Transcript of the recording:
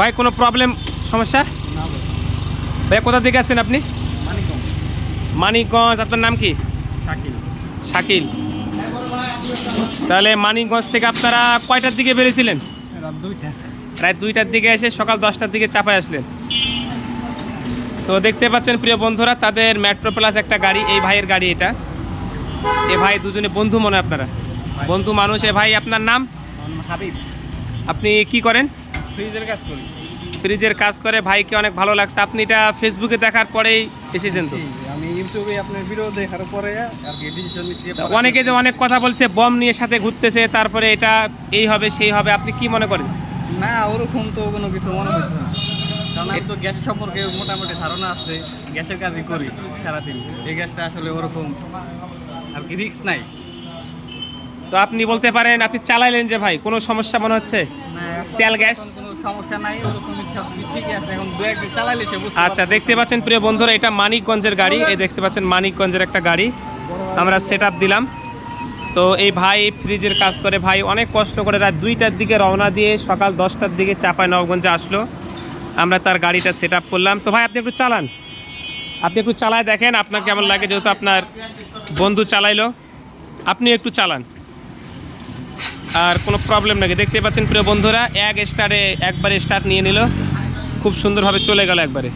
ভাই কোনো প্রবলেম সমস্যা? ভাই কোথা থেকে আছেন আপনি? মানিকগঞ্জ। আপনার নাম কি? শাকিল। তাহলে মানিকগঞ্জ থেকে আপনারা কয়টার দিকে বেরিয়েছিলেন? রাত 2টার দিকে এসে সকাল 10টার দিকে চাপায় আসলেন। তো দেখতে পাচ্ছেন প্রিয় বন্ধুরা, তাদের মেট্রো প্লাস একটা গাড়ি, এই ভাইয়ের গাড়ি এটা। এ ভাই দুজনে বন্ধু মনে হয় আপনারা? বন্ধু মানুষ। এ ভাই আপনার নাম? হাবিব। আপনি কি করেন? ফ্রিজের কাজ করি। ফ্রিজের কাজ করে। ভাইকে অনেক ভালো লাগছে। আপনি এটা ফেসবুকে দেখার পরেই এসেছেন তো? আমি ইউটিউবে আপনার ভিডিও দেখার পরে আর কি ডিসিশন নিছি। অনেকে যে অনেক কথা বলছে, বম নিয়ে সাথে ঘুরতেছে, তারপরে এটা এই হবে সেই হবে, আপনি কি মনে করেন? না, ওরকম তো কোনো কিছু মনে হচ্ছে না, কারণ আমি তো গ্যাস সম্পর্কে মোটামুটি ধারণা আছে, গ্যাসের কাজই করি সারাদিন। এই গ্যাসটা আসলে ওরকম আর কি রিস্ক নাই। তো আপনি বলতে পারেন, আপনি চালাইলেন যে ভাই, কোনো সমস্যা মনে হচ্ছে? না, তেল গ্যাস কোনো সমস্যা নাই, ওরকম সব ঠিকই আছে। এখন দু একদিন চালাইলে সে বুঝতে আচ্ছা, দেখতে পাচ্ছেন প্রিয় বন্ধুরা, এটা মানিকগঞ্জের গাড়ি। এই দেখতে পাচ্ছেন মানিকগঞ্জের একটা গাড়ি আমরা সেট আপ দিলাম। তো এই ভাই ফ্রিজের কাজ করে। ভাই অনেক কষ্ট করে রাত 2টার দিকে রওনা দিয়ে সকাল 10টার দিকে চাঁপাইনবাবগঞ্জে আসলো। আমরা তার গাড়িটা সেট আপ করলাম। তো ভাই আপনি একটু চালান, আপনি একটু চালায় দেখেন আপনার কেমন লাগে, যেহেতু আপনার বন্ধু চালাইলো, আপনি একটু চালান। আর কোনো প্রবলেম নাকি? দেখতে পাচ্ছেন প্রিয় বন্ধুরা, একবারে স্টার্ট নিয়ে নিল, খুব সুন্দরভাবে চলে গেল একবারে।